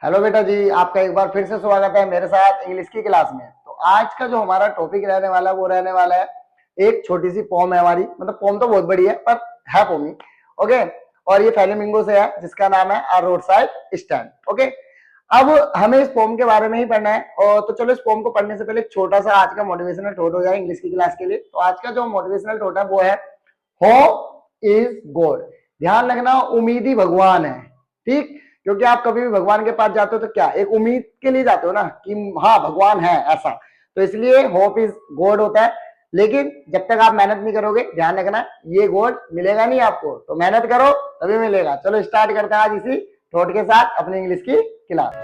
Hello बेटा जी, आपका एक बार फिर से स्वागत है मेरे साथ इंग्लिश की क्लास में। तो आज का जो हमारा टॉपिक रहने वाला है वो रहने वाला है एक छोटी सी पोम है हमारी, मतलब पोम तो बहुत बड़ी है पर है पोम ही। ओके, और ये फ्लेमिंगो से है जिसका नाम है आ रोड साइड स्टैंड। ओके, अब हमें इस पोम के बारे में ही पढ़ना है। और तो चलो इस पोम को पढ़ने से पहले एक छोटा सा आज का मोटिवेशनल थॉट हो जाए इंग्लिश की क्लास के लिए। तो आज का जो मोटिवेशनल थॉट है वो है होप इज गॉड। ध्यान रखना, उम्मीद ही भगवान है। ठीक, क्योंकि आप कभी भी भगवान के पास जाते हो तो क्या एक उम्मीद के लिए जाते हो ना कि हाँ भगवान है ऐसा, तो इसलिए होप इज गॉड होता है। लेकिन जब तक आप मेहनत नहीं करोगे, ध्यान रखना, ये गॉड मिलेगा नहीं आपको, तो मेहनत करो तभी मिलेगा। चलो स्टार्ट करते हैं आज इसी थॉट के साथ अपनी इंग्लिश की क्लास।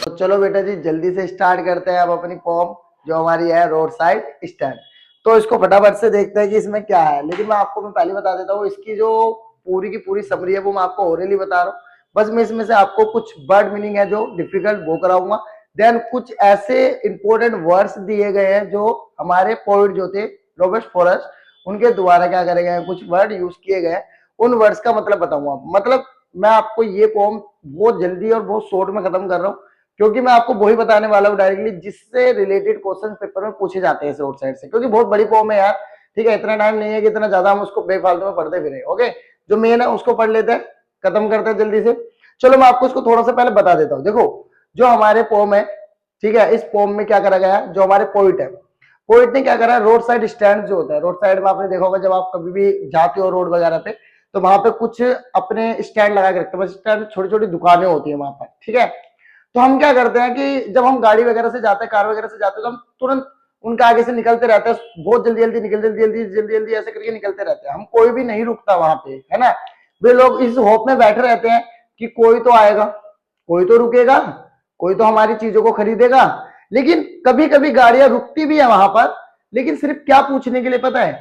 तो चलो बेटा जी जल्दी से स्टार्ट करते हैं अब अपनी पोम जो हमारी है रोड साइड स्टैंड। तो इसको फटाफट से देखते हैं कि इसमें क्या है। लेकिन मैं पहले बता देता हूँ, इसकी जो पूरी की पूरी समरी है वो मैं आपको ओरली बता रहा हूँ। बस मैं इसमें से आपको कुछ वर्ड मीनिंग है जो डिफिकल्ट वो कराऊंगा। देन कुछ ऐसे इंपॉर्टेंट वर्ड्स दिए गए हैं जो हमारे पोइट जो थे रॉबर्ट फॉरेस्ट, उनके द्वारा क्या करे गए हैं, कुछ वर्ड यूज किए गए हैं, उन वर्ड्स का मतलब बताऊंगा। मतलब मैं आपको ये पोम बहुत जल्दी और बहुत शॉर्ट में खत्म कर रहा हूँ, क्योंकि मैं आपको वही बताने वाला हूँ डायरेक्टली जिससे रिलेटेड क्वेश्चन पेपर में पूछे जाते हैं रोड साइड से, क्योंकि बहुत बड़ी पोम है यार। ठीक है, इतना टाइम नहीं है कि इतना ज्यादा हम उसको बेफालतू में पढ़ते फिरे। ओके, जो मेन है उसको पढ़ लेते हैं, खत्म करते हैं जल्दी से। चलो मैं आपको इसको थोड़ा सा पहले बता देता हूँ। देखो जो हमारे पोम है, ठीक है, इस पोम में क्या करा गया है, जो हमारे पोइट है, पोइट ने क्या करा है, रोड साइड स्टैंड जो होता है, रोड साइड में आपने देखा होगा जब आप कभी भी जाते हो रोड वगैरह पे, तो वहां पे कुछ अपने स्टैंड लगा के रखते हैं। स्टैंड छोटी छोटी दुकानें होती है वहां पर। ठीक है, तो हम क्या करते हैं कि जब हम गाड़ी वगैरह से जाते हैं, कार वगैरह से जाते हैं, तो हम तुरंत उनके आगे से निकलते रहते हैं, बहुत जल्दी जल्दी निकल जल्दी जल्दी जल्दी जल्दी ऐसे करके निकलते रहते हैं। हम कोई भी नहीं रुकता वहां पे, है ना। वे लोग इस होप में बैठे रहते हैं कि कोई तो आएगा, कोई तो रुकेगा, कोई तो हमारी चीजों को खरीदेगा। लेकिन कभी कभी गाड़ियां रुकती भी है वहां पर, लेकिन सिर्फ क्या पूछने के लिए पता है,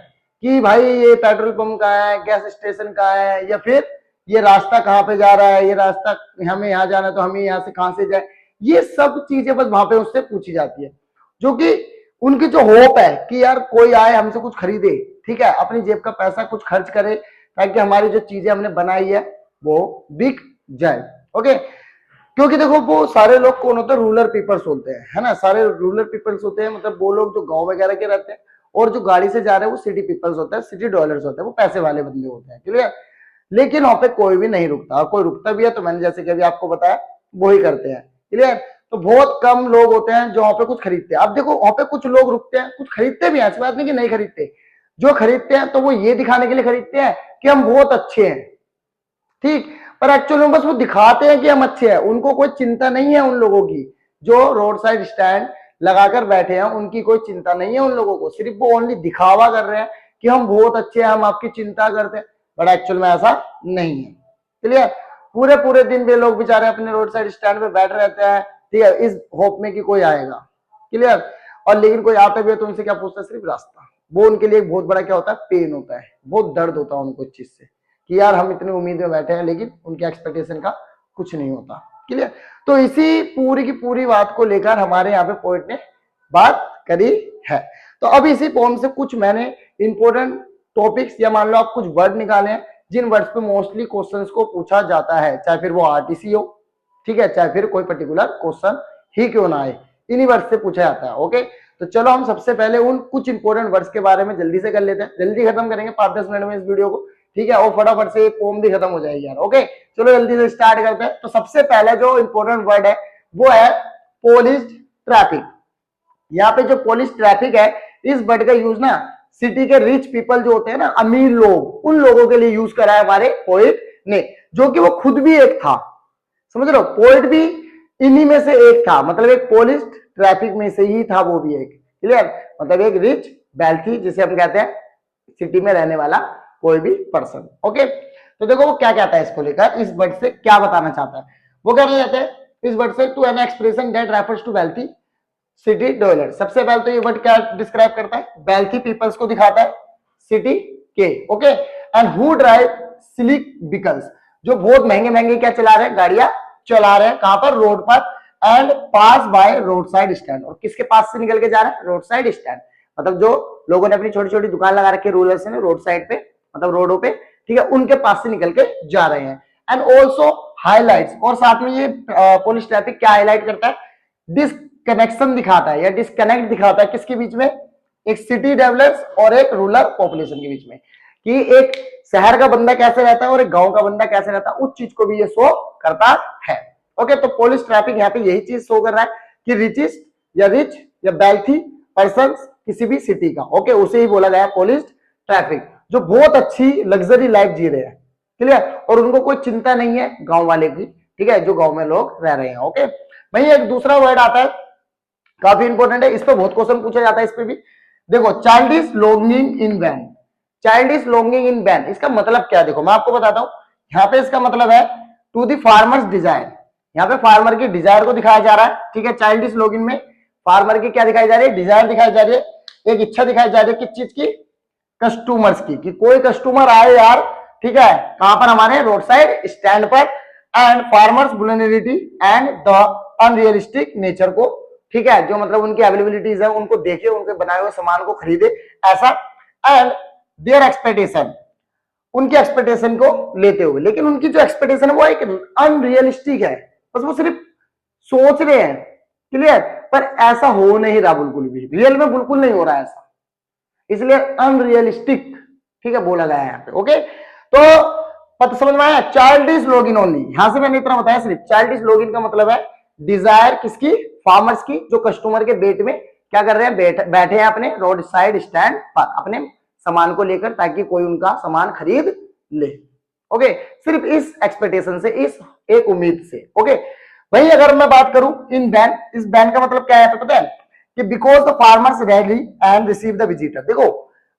कि भाई ये पेट्रोल पंप कहाँ है, गैस स्टेशन कहाँ है, या फिर ये रास्ता कहाँ पे जा रहा है, ये रास्ता हमें यहाँ जाना है तो हमें यहाँ से कहाँ से जाए। ये सब चीजें बस वहां पे उससे पूछी जाती है, जो कि उनकी जो होप है कि यार कोई आए हमसे कुछ खरीदे, ठीक है, अपनी जेब का पैसा कुछ खर्च करे, ताकि हमारी जो चीजें हमने बनाई है वो बिक जाए। ओके, क्योंकि देखो वो सारे लोग कौन होते हैं, रूरल पीपल्स होते हैं, है ना, सारे रूरल पीपल्स होते हैं, मतलब वो लोग जो गांव वगैरह के रहते हैं। और जो गाड़ी से जा रहे हैं वो सिटी पीपल्स होते हैं, सिटी डॉलर्स होते हैं, वो पैसे वाले बंदे होते हैं। क्लियर। लेकिन वहां पे कोई भी नहीं रुकता, और कोई रुकता भी है तो मैंने जैसे कि अभी आपको बताया वो ही करते हैं। क्लियर। तो बहुत कम लोग होते हैं जो वहां पे कुछ खरीदते हैं। अब देखो वहां पे कुछ लोग रुकते हैं, कुछ खरीदते भी हैं, ऐसी बात नहीं कि नहीं खरीदते। जो खरीदते हैं तो वो ये दिखाने के लिए खरीदते हैं कि हम बहुत अच्छे हैं, ठीक, पर एक्चुअली में बस वो दिखाते हैं कि हम अच्छे हैं। उनको कोई चिंता नहीं है उन लोगों की जो रोड साइड स्टैंड लगाकर बैठे हैं, उनकी कोई चिंता नहीं है उन लोगों को, सिर्फ वो ओनली दिखावा कर रहे हैं कि हम बहुत अच्छे हैं, हम आपकी चिंता करते हैं, बट एक्चुअल में ऐसा नहीं है। क्लियर। पूरे पूरे दिन वे लोग बेचारे अपने रोड साइड स्टैंड पे बैठ रहते हैं, ठीक है, इस होप में कि कोई आएगा। क्लियर। और लेकिन कोई आता भी है तो उनसे क्या पूछता है, सिर्फ रास्ता। वो उनके लिए बहुत बड़ा क्या होता है, पेन होता है, बहुत दर्द होता है उनको इस चीज से, कि यार हम इतनी उम्मीद में बैठे हैं लेकिन उनके एक्सपेक्टेशन का कुछ नहीं होता। क्लियर। तो इसी पूरी की पूरी बात को लेकर हमारे यहाँ पे पोइट ने बात करी है। तो अब इसी पोम से कुछ मैंने इंपॉर्टेंट टॉपिक्स या मान लो आप कुछ वर्ड निकाले हैं जिन वर्ड्स पे मोस्टली क्वेश्चंस को पूछा जाता है, चाहे फिर वो आरटीसी हो, ठीक है, चाहे फिर कोई पर्टिकुलर क्वेश्चन ही क्यों ना आए, इन्हीं वर्ड से पूछा जाता है। ओके, तो चलो हम सबसे पहले उन कुछ इंपॉर्टेंट वर्ड्स के बारे में जल्दी से कर लेते हैं, जल्दी खत्म करेंगे 5-10 मिनट में इस वीडियो को, ठीक है, और फटाफट से पोम भी खत्म हो जाएगी यार। ओके, चलो जल्दी से स्टार्ट करते हैं। तो सबसे पहला जो इंपॉर्टेंट वर्ड है वो है पोलिस्ड ट्रैफिक। यहाँ पे जो पोलिस ट्रैफिक है, इस वर्ड का यूज ना सिटी के रिच पीपल जो होते हैं ना, अमीर लोग, उन लोगों के लिए यूज करा है हमारे पोइट ने, जो कि वो खुद भी एक था। समझ रहे हो, पोइट भी इन्हीं में से एक था, मतलब एक पोलिस ट्रैफिक में से ही था वो भी एक। क्लियर, मतलब एक रिच वेल्थी जिसे हम कहते हैं सिटी में रहने वाला कोई भी पर्सन। ओके, तो देखो वो क्या कहता है इसको लेकर, इस वर्ड से क्या बताना चाहता है। वो कहना चाहता है इस वर्ड से to an expression that refers to wealthy city dollar. सबसे पहले तो ये वर्ड क्या डिस्क्राइब करता है, वेल्थी पीपल्स को दिखाता है सिटी के। ओके, एंड हु ड्राइव सिलिक व्हीकल्स, जो बहुत महंगे महंगे क्या चला रहे हैं, गाड़ियां चला रहे हैं, कहां पर, रोड पर, and pass by road side stand, और किसके पास से निकल के जा रहे हैं, रोड साइड स्टैंड, मतलब जो लोगों ने अपनी छोटी छोटी दुकान लगा रखी है रूरल से रोड साइड पे, मतलब रोडों पे, ठीक है, उनके पास से निकल के जा रहे हैं। एंड ऑल्सो हाईलाइट्स, और साथ में ये पुलिस ट्रैफिक क्या हाईलाइट करता है, डिसकनेक्शन दिखाता है या डिस्कनेक्ट दिखाता है किसके बीच में, एक सिटी डेवलपर्स और एक रूरल पॉपुलेशन के बीच में, कि एक शहर का बंदा कैसे रहता है और एक गांव का बंदा कैसे रहता है, उस चीज को भी ये शो करता है। ओके, तो पुलिस ट्रैफिक यहाँ पे यही चीज शो कर रहा है कि रिच या वेल्थी पर्सन किसी भी सिटी का, ओके, उसे ही बोला गया पुलिस ट्रैफिक, जो बहुत अच्छी लग्जरी लाइफ जी रहे हैं, क्लियर, और उनको कोई चिंता नहीं है गांव वाले की, ठीक है, जो गांव में लोग रह रहे हैं। ओके भाई, एक दूसरा वर्ड आता है काफी इंपॉर्टेंट है, इस पे बहुत क्वेश्चन पूछा जाता है, इस पे भी देखो, child is longing in vain, child is longing in vain, इसका मतलब क्या है, देखो मैं आपको बताता हूं, यहाँ पे इसका मतलब है टू द फार्मर्स डिजायर, यहाँ पे फार्मर की डिजायर को दिखाया जा रहा है, ठीक है, चाइल्ड इज लॉन्गिंग में फार्मर की क्या दिखाई जा रही है, डिजायर दिखाई जा रही है, एक इच्छा दिखाई जा रही है, किस चीज की, कस्टमर्स की, कि कोई कस्टमर आए यार, ठीक है, कहां पर, हमारे रोड साइड स्टैंड पर, and farmers vulnerability and the unrealistic nature को, ठीक है, जो मतलब उनकी अवेलेबिलिटीज है उनको देखे, उनके बनाए हुए सामान को खरीदे, ऐसा, एंड देयर एक्सपेक्टेशन, उनकी एक्सपेक्टेशन को लेते हुए, लेकिन उनकी जो एक्सपेक्टेशन है वो एक अनरियलिस्टिक है, बस वो सिर्फ सोच रहे हैं, क्लियर, पर ऐसा हो नहीं रहा, बिल्कुल भी रियल में बिल्कुल नहीं हो रहा है ऐसा, इसलिए अनरियलिस्टिक, ठीक है, बोला गया है यहाँ पे। ओके, तो पता समझ में आया, चाइल्ड इज लॉगिन ओनली, यहां से मैंने इतना बताया, सिर्फ चाइल्ड इज लॉगिन का मतलब है डिजायर किसकी, फार्मर्स की, जो कस्टमर के बेट में क्या कर रहे हैं, बैठे हैं अपने रोड साइड स्टैंड पर अपने सामान को लेकर, ताकि कोई उनका सामान खरीद ले। ओके, सिर्फ इस एक्सपेक्टेशन से, इस एक उम्मीद से। ओके भाई, अगर मैं बात करूं इन बैन, इस बैन का मतलब क्या है पता है, कि because the farmers ready and receive the visitor, देखो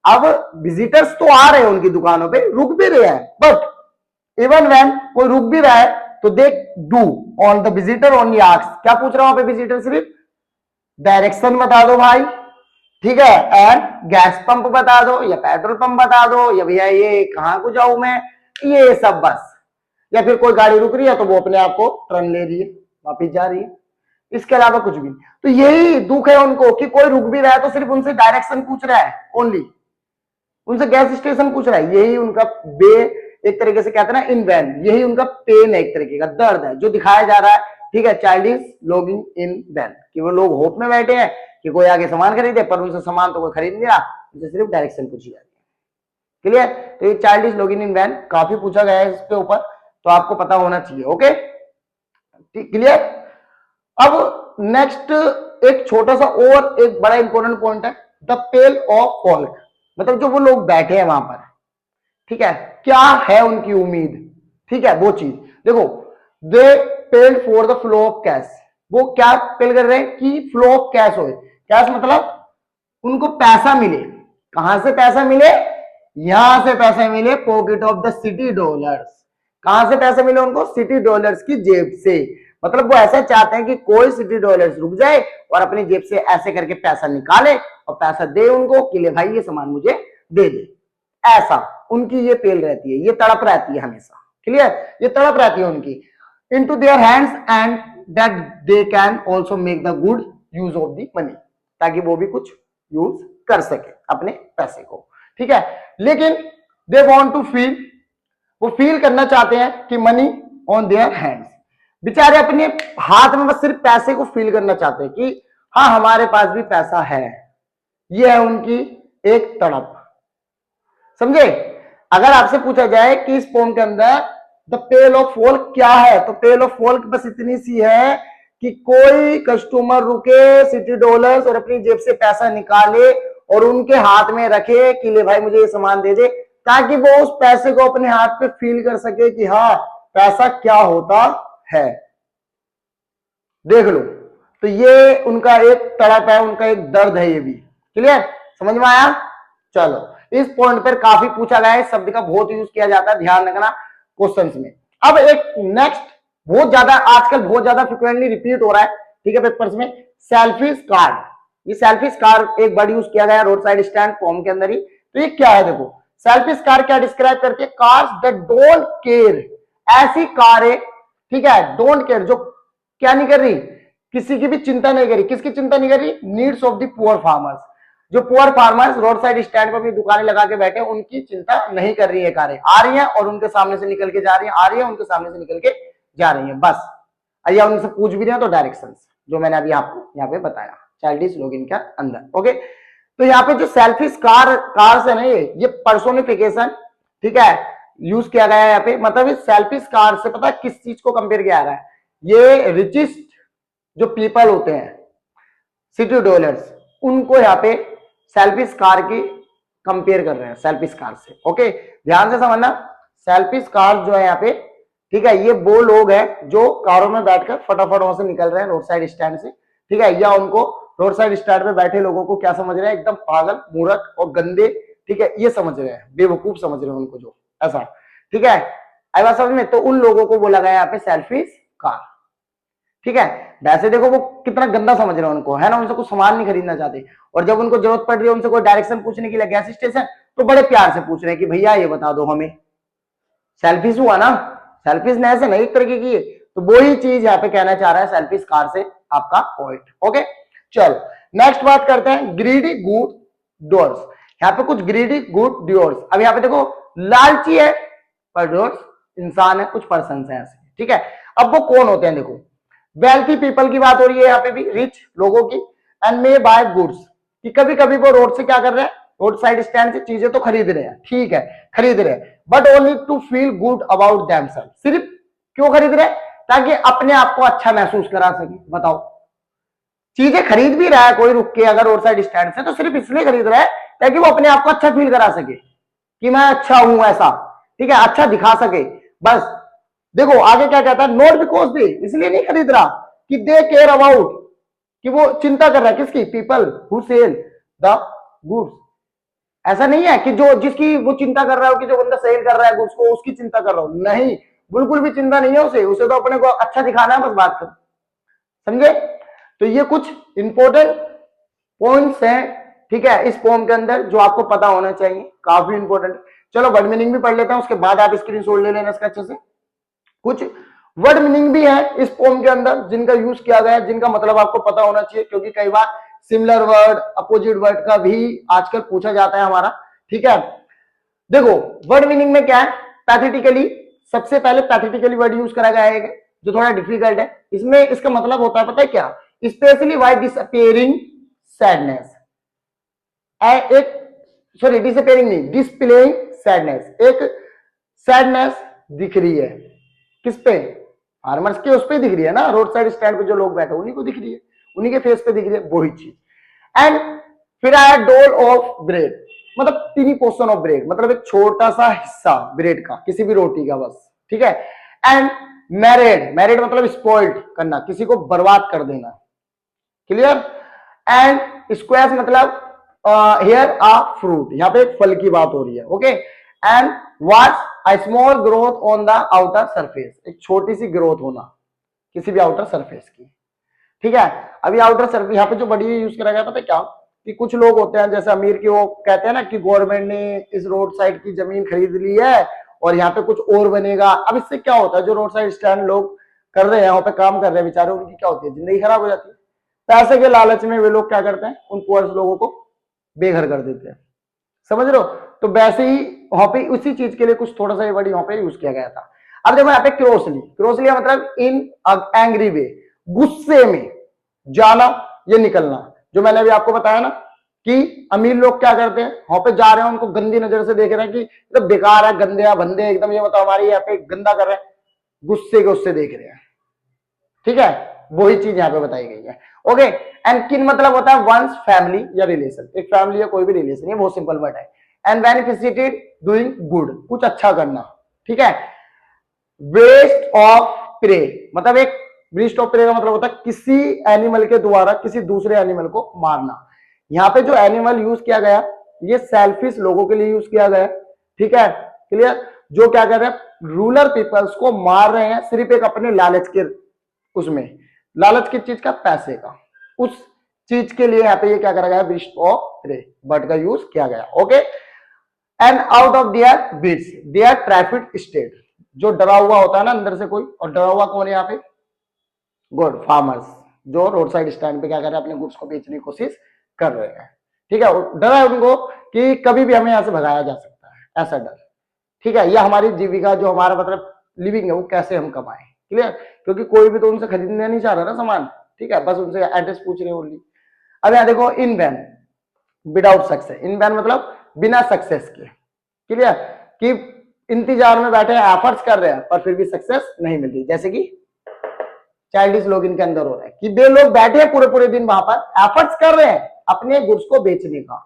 अब विजिटर्स तो आ रहे हैं उनकी दुकानों पे, रुक भी रहे हैं, बट इवन व्हेन कोई रुक भी रहा है तो they do on the visitor only ask, क्या पूछ रहा हूं पे विजिटर, सिर्फ डायरेक्शन बता दो भाई, ठीक है, एंड गैस पंप बता दो या पेट्रोल पंप बता दो, या भैया ये कहां को जाऊं मैं, ये सब बस, या फिर कोई गाड़ी रुक रही है तो वो अपने आप को टर्न ले रही है, वापिस जा रही है, इसके अलावा कुछ भी नहीं। तो यही दुख है उनको कि कोई रुक भी रहा है तो सिर्फ उनसे डायरेक्शन पूछ रहा है, ओनली उनसे गैस स्टेशन पूछ रहा है, यही उनका एक तरीके से कहते हैं ना इन वैन, यही उनका पेन है, एक तरीके का दर्द है जो दिखाया जा रहा है, ठीक है, child is logging in vain, कि वो लोग होप में बैठे हैं कि कोई आगे सामान खरीदे, पर उनसे सामान तो कोई खरीद नहीं रहा, उनसे सिर्फ डायरेक्शन पूछी जा रही है, क्लियर। तो ये child is logging in vain काफी पूछा गया है इसके ऊपर, तो आपको पता होना चाहिए। Okay, clear. अब नेक्स्ट एक छोटा सा और एक बड़ा इंपॉर्टेंट पॉइंट है, द पेल ऑफ फॉल्क, मतलब जो वो लोग बैठे हैं वहां पर, ठीक है, क्या है उनकी उम्मीद, ठीक है, वो चीज देखो, दे paid for the flow of cash, वो क्या पेल कर रहे हैं कि फ्लो ऑफ कैश हो, कैश मतलब उनको पैसा मिले, कहां से पैसा मिले, यहां से पैसा मिले, pocket of the city dollars, कहां से पैसा मिले उनको, सिटी डॉलर्स की जेब से, मतलब वो ऐसा चाहते हैं कि कोई सिटी डॉलर्स रुक जाए और अपनी जेब से ऐसे करके पैसा निकाले और पैसा दे उनको कि ले भाई ये सामान मुझे दे दे, ऐसा उनकी ये पेल रहती है, ये तड़प रहती है हमेशा, क्लियर, ये तड़प रहती है उनकी, into their hands and that they can also make the good use of the money, ताकि वो भी कुछ यूज कर सके अपने पैसे को, ठीक है, लेकिन दे वांट टू फील, वो फील करना चाहते हैं कि मनी ऑन देयर हैंड्स, बेचारे अपने हाथ में बस सिर्फ पैसे को फील करना चाहते हैं कि हाँ हमारे पास भी पैसा है, ये है उनकी एक तड़प, समझे। अगर आपसे पूछा जाए कि इस पोम के अंदर द पेल ऑफ फॉल्क क्या है, तो पेल ऑफ फॉल्क बस इतनी सी है कि कोई कस्टमर रुके सिटी डॉलर्स और अपनी जेब से पैसा निकाले और उनके हाथ में रखे कि ले भाई मुझे ये सामान दे दे, ताकि वो उस पैसे को अपने हाथ पे फील कर सके कि हाँ पैसा क्या होता है, देख लो। तो ये उनका एक तड़प है, उनका एक दर्द है, ये भी क्लियर, समझ में आया। चलो, इस पॉइंट पर काफी पूछा गया है, शब्द का बहुत यूज किया जाता है, ध्यान रखना क्वेश्चंस में। अब एक नेक्स्ट बहुत ज्यादा आजकल बहुत ज्यादा फ्रिक्वेंटली रिपीट हो रहा है, ठीक है, पेपर्स में, सेल्फी कार्ड, ये सेल्फी कार्ड एक वर्ड यूज किया गया रोड साइड स्टैंड फॉर्म के अंदर ही। तो ये क्या है, देखो सेल्फी कार क्या डिस्क्राइब करती है, कार्स दैट डोंट केयर, ऐसी कार है, ठीक है, डोंट केयर, जो क्या नहीं कर रही, किसी की भी चिंता नहीं करी, किसकी चिंता नहीं करी, needs of the poor farmers, जो poor farmers road side stand पर अपनी दुकानें लगा के बैठे, उनकी चिंता नहीं कर रही है कारें, आ रही हैं और उनके सामने से निकल के जा रही हैं, आ रही है उनके सामने से निकल के जा रही है बस। या उनसे पूछ भी रहे हैं तो डायरेक्शंस जो मैंने अभी आपको यहाँ पे बताया चाइल्डिश लॉगिन के अंदर। ओके, तो यहाँ पे जो सेल्फिश कार्स है ना, ये पर्सोनिफिकेशन, ठीक है, यूज किया गया है यहाँ पे। मतलब इस सेल्फिश कार से पता है किस चीज को कंपेयर किया रहा है, ये रिचेस्ट जो पीपल होते हैं, सिटी डॉलर्स, उनको यहाँ पे सेल्फिश कार की कंपेयर कर रहे हैं सेल्फिश कार से। ओके, ध्यान से समझना, सेल्फिश कार जो है यहाँ पे, ठीक है, ये वो लोग हैं जो कारों में बैठकर फटाफट वहां से निकल रहे हैं रोड साइड स्टैंड से, ठीक है, या उनको रोड साइड स्टैंड पे बैठे लोगों को क्या समझ रहे हैं, एकदम पागल, मूर्ख और गंदे, ठीक है, ये समझ रहे हैं, बेवकूफ समझ रहे हैं उनको, जो ऐसा, ठीक है, आई बात समझ में। तो उन लोगों को बोला गया यहाँ पे सेल्फिश कार, ठीक है। वैसे देखो वो कितना गंदा समझ रहे हैं उनको, है ना, उनसे कुछ सामान नहीं खरीदना चाहते, और जब उनको जरूरत पड़ रही है उनसे कोई डायरेक्शन पूछने के लिए गैस स्टेशन, तो बड़े प्यार से पूछ रहे हैं कि भैया ये बता दो हमें। सेल्फिश हुआ ना, सेल्फिशनेस है ना एक तरीके की, तो वो ही चीज यहाँ पे कहना चाह रहा है सेल्फिश कार से आपका पॉइंट। ओके, चलो नेक्स्ट बात करते हैं ग्रीडी गुड डोर्स। यहाँ पे कुछ ग्रीडी गुड डोर्स, अब यहाँ पे देखो लालची है पर डोर्स इंसान है, कुछ पर्सन है ऐसे, ठीक है। अब वो कौन होते हैं, देखो वेल्थी पीपल की बात हो रही है यहाँ पे भी, रिच लोगों की, एंड मे बाय गुड्स, कि कभी कभी वो रोड से क्या कर रहे हैं, रोड साइड स्टैंड से चीजें तो खरीद रहे हैं, ठीक है, खरीद रहे हैं, but only to feel good about themselves. सिर्फ क्यों खरीद रहे हैं, ताकि अपने आप को अच्छा महसूस करा सके। बताओ, चीजें खरीद भी रहा है कोई रुक के अगर रोड साइड स्टैंड से, तो सिर्फ इसलिए खरीद रहा है ताकि वो अपने आप को अच्छा फील करा सके कि मैं अच्छा हूं, ऐसा, ठीक है, अच्छा दिखा सके बस। देखो आगे क्या कहता है, नॉट बिकॉज दे, इसलिए नहीं खरीद रहा कि दे केयर अबाउट, कि वो चिंता कर रहा है किसकी, people who sell the goods. ऐसा नहीं है कि जो जिसकी वो चिंता कर रहा हो कि जो बंदा सेल कर रहा है गुड्स को उसकी चिंता कर रहा हो, नहीं, बिल्कुल भी चिंता नहीं है उसे तो अपने को अच्छा दिखाना है बस, बात कर, समझे। तो ये कुछ इंपॉर्टेंट पॉइंट्स हैं, ठीक है, इस फॉर्म के अंदर जो आपको पता होना चाहिए, काफी इंपॉर्टेंट। चलो वर्ड मीनिंग भी पढ़ लेता हूं, उसके बाद आप स्क्रीनशॉट ले लेना इसका अच्छे से। कुछ वर्ड मीनिंग भी है इस फॉर्म के अंदर जिनका यूज किया गया है, जिनका मतलब आपको पता होना चाहिए, क्योंकि कई बार सिमिलर वर्ड, अपोजिट वर्ड का भी आजकल पूछा जाता है हमारा, ठीक है। देखो वर्ड मीनिंग में क्या है, पैथेटिकली, सबसे पहले पैथेटिकली वर्ड यूज करा गया है जो थोड़ा डिफिकल्ट है। इसमें इसका मतलब होता है पता है क्या, स्पेशली वाई डिसअपियरिंग सैडनेस, एक सॉरी डिसअपियरिंग नहीं, डिस्प्लेइंग सैडनेस, एक सैडनेस दिख रही है किस पे, फार्मर्स के उस पे दिख रही है ना, रोड साइड स्टैंड पे जो लोग बैठे उन्हीं को दिख रही है, उन्हीं के फेस पे दिख रही है वही चीज। एंड फिर आया डोल ऑफ ब्रेड, मतलब टीनी पोर्शन ऑफ ब्रेड, मतलब एक छोटा सा हिस्सा ब्रेड का, किसी भी रोटी का बस, ठीक है। एंड मैरिड, मैरिड मतलब स्पॉइल्ड करना, किसी को बर्बाद कर देना, क्लियर। एंड स्क्वैश मतलब हियर अ फ्रूट, यहाँ पे एक फल की बात हो रही है, okay. And what's a small growth on the outer surface, एक छोटी सी ग्रोथ होना किसी भी आउटर सरफेस की, ठीक है। अभी आउटर सरफेस यहाँ पे जो बड़ी यूज करा गया पता है क्या, कि कुछ लोग होते हैं जैसे अमीर की, वो कहते हैं ना कि गवर्नमेंट ने इस रोड साइड की जमीन खरीद ली है और यहाँ पे कुछ और बनेगा। अब इससे क्या होता है, जो रोड साइड स्टैंड लोग कर रहे हैं, यहाँ पे काम कर रहे हैं बेचारे, उनकी क्या होती है, जिंदगी खराब हो जाती है। पैसे के लालच में वे लोग क्या करते हैं, उन पुअर लोगों को बेघर कर देते हैं, समझ रहे हो। तो वैसे ही वहां पे उसी चीज के लिए कुछ थोड़ा सा वर्ड यहाँ पे यूज किया गया था। अब देखो यहाँ पे क्रॉसली, क्रॉसली मतलब इन एंग्री वे, गुस्से में जाना, ये निकलना, जो मैंने अभी आपको बताया ना कि अमीर लोग क्या करते हैं, वहां पे जा रहे हैं, उनको गंदी नजर से देख रहे हैं कि तो बेकार है, गंदे या बंदे एकदम, ये मतलब हमारी यहाँ पे गंदा कर रहे हैं, गुस्से के उससे देख रहे हैं, ठीक है, वही चीज यहाँ पे बताई गई है, ओके। एंड किन मतलब होता है वंस फैमिली या रिलेशन, एक फैमिली या कोई भी रिलेशन, ये बहुत सिंपल वर्ड है। एंड बेनिफिशिएटेड डूइंग गुड, कुछ अच्छा करना, ठीक है। वेस्ट ऑफ प्रे, मतलब एक वेस्ट ऑफ प्रे का मतलब होता है किसी एनिमल के द्वारा किसी दूसरे एनिमल को मारना। यहाँ पे जो एनिमल यूज किया गया ये सेल्फिश लोगों के लिए यूज किया गया, ठीक है, क्लियर। जो क्या कर रहे हैं, रूरल पीपल्स को मार रहे हैं सिर्फ एक अपने लालच के, उसमें लालच किस चीज का, पैसे का, उस चीज के लिए यहाँ पे ये क्या करा गया, वेस्ट ऑफ प्रे वर्ड का यूज किया गया, okay. And out of their beats their traffic state, जो डरा हुआ होता है ना अंदर से कोई, और डरा हुआ कौन है यहाँ पे, गुड फार्मर्स, जो रोड साइड स्टैंड पे क्या कर रहे हैं, अपने गुड्स को बेचने की कोशिश कर रहे हैं, ठीक है, डर है उनको कि कभी भी हमें यहाँ से भगाया जा सकता है, ऐसा डर। ठीक है, यह हमारी जीविका जो हमारा मतलब लिविंग है वो कैसे हम कमाएं, क्लियर, क्योंकि कोई भी तो उनसे खरीदना नहीं चाह रहा ना सामान। ठीक है, बस उनसे एड्रेस पूछ रहे ओनली। अब यहाँ देखो इन वैन विदाउट सक्सेस, इन वैन मतलब बिना सक्सेस के, क्लियर, कि इंतजार में बैठे एफर्ट्स कर रहे हैं पर फिर भी सक्सेस नहीं मिल रही। जैसे कि चाइल्डिश लोग इनके अंदर हो रहा है कि वे लोग बैठे हैं पूरे पूरे दिन वहां पर एफर्ट्स कर रहे हैं अपने गुड्स को बेचने का,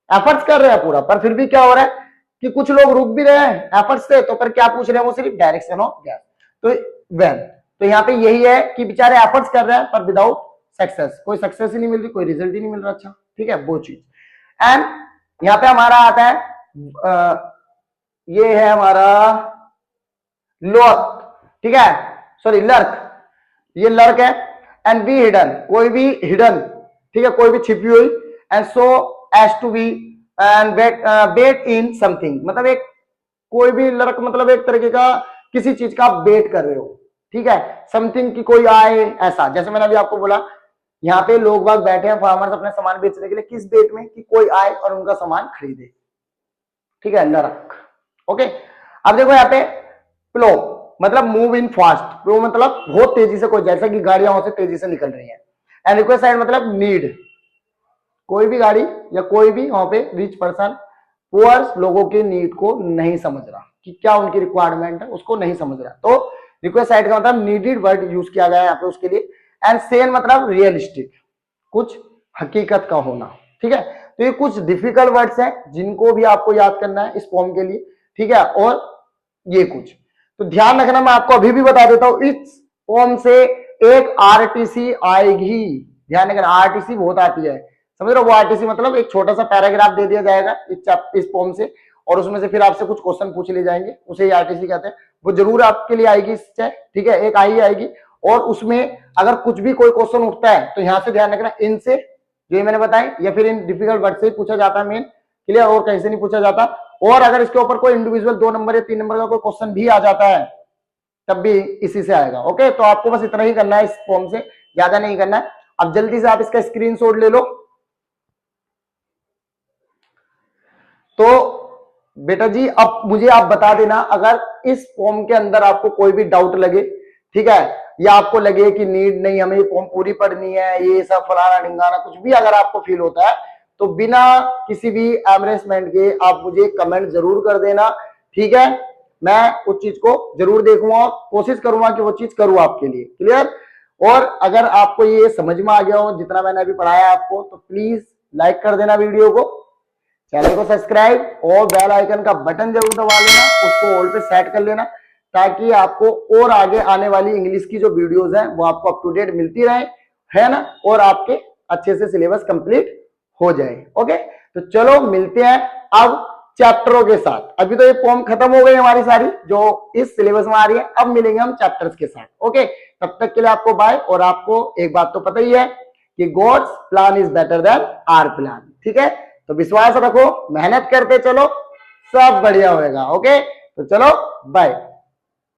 एफर्ट्स कर रहे हैं पूरा, पर फिर भी क्या हो रहा है कि कुछ लोग रुक भी रहे हैं एफर्ट्स से, तो पर क्या पूछ रहे हैं वो सिर्फ डायरेक्शन ऑफ गैस। तो वैन, तो यहाँ पे यही है कि बेचारे एफर्ट्स कर रहे हैं पर विदाउट सक्सेस, कोई सक्सेस ही नहीं मिल रही, कोई रिजल्ट ही नहीं मिल रहा। अच्छा ठीक है, वो चीज। एंड यहाँ पे हमारा आता है ये है हमारा लॉक, ठीक है, सॉरी लर्क, ये लर्क है। एंड बी हिडन, कोई भी हिडन, ठीक है, कोई भी छिपी हुई। And so as to be and bet in something, मतलब एक कोई भी लर्क मतलब एक तरीके का किसी चीज का बेट कर रहे हो, ठीक है, समथिंग की कोई आए ऐसा। जैसे मैंने अभी आपको बोला यहाँ पे लोग बाग बैठे हैं फार्मर्स अपने सामान बेचने के लिए, किस बेट में कि कोई आए और उनका सामान खरीदे, ठीक है, लर्क। ओके, अब देखो यहाँ पे प्लो मतलब मूव इन फास्ट, प्लो मतलब बहुत तेजी से, कोई जैसा कि गाड़ियां वहां से तेजी से निकल रही हैं। एंड रिक्वेस्ट साइड मतलब नीड, कोई भी गाड़ी या कोई भी वहां पे रिच पर्सन पुअर लोगों के नीड को नहीं समझ रहा कि क्या उनकी रिक्वायरमेंट है, उसको नहीं समझ रहा। तो रिक्वेस्ट साइड का मतलब नीडेड वर्ड यूज किया गया है यहाँ पे उसके लिए। एंड सेन मतलब रियलिस्टिक, कुछ हकीकत का होना, ठीक है। तो ये कुछ डिफिकल्ट वर्ड्स हैं जिनको भी आपको याद करना है इस फॉर्म के लिए, ठीक है। और ये कुछ तो ध्यान रखना, मैं आपको अभी भी बता देता हूं, इस फॉर्म से एक आरटीसी आएगी, ध्यान रखना, आरटीसी बहुत आती है, समझ रहे हो। वो आरटीसी मतलब एक छोटा सा पैराग्राफ दे दिया जाएगा इस फॉर्म से, और उसमें से फिर आपसे कुछ क्वेश्चन पूछ लिए जाएंगे, उसे ही आरटीसी कहते हैं। वो जरूर आपके लिए आएगी इससे, ठीक है, एक आई आएगी। और उसमें अगर कुछ भी कोई क्वेश्चन उठता है तो यहाँ से ध्यान रखना, इनसे जो मैंने बताया या फिर इन डिफिकल्ट वर्ड से पूछा जाता है मेन, क्लियर, और कहीं से नहीं पूछा जाता। और अगर इसके ऊपर कोई इंडिविजुअल 2 नंबर या 3 नंबर का कोई क्वेश्चन भी आ जाता है तब भी इसी से आएगा। ओके, तो आपको बस इतना ही करना है इस फॉर्म से, ज्यादा नहीं करना है। अब जल्दी से आप इसका स्क्रीनशॉट ले लो। तो बेटा जी अब मुझे आप बता देना अगर इस फॉर्म के अंदर आपको कोई भी डाउट लगे, ठीक है, या आपको लगे कि नीड नहीं, हमें ये फॉर्म पूरी पढ़नी है, ये सब फलाना ढिंगाना कुछ भी अगर आपको फील होता है तो बिना किसी भी एम्बरेसमेंट के आप मुझे कमेंट जरूर कर देना, ठीक है। मैं उस चीज को जरूर देखूंगा, कोशिश करूंगा कि वो चीज करूं आपके लिए, क्लियर। और अगर आपको ये समझ में आ गया हो जितना मैंने अभी पढ़ाया आपको, तो प्लीज लाइक कर देना वीडियो को, चैनल को सब्सक्राइब और बेल आइकन का बटन जरूर दबा लेना, उसको ऑल पे सेट कर लेना, ताकि आपको और आगे आने वाली इंग्लिश की जो वीडियोस हैं वो आपको अप टू डेट मिलती रहे, है ना, और आपके अच्छे से सिलेबस कंप्लीट हो जाए। ओके, तो चलो मिलते हैं अब चैप्टरों के साथ। अभी तो ये फॉर्म खत्म हो गई हमारी सारी जो इस सिलेबस में आ रही है, अब मिलेंगे हम चैप्टर्स के साथ। ओके, तब तक के लिए आपको बाय। और आपको एक बात तो पता ही है कि God's plan is better than our plan, ठीक है। तो विश्वास रखो, मेहनत करते चलो, सब बढ़िया होएगा। ओके, तो चलो बाय।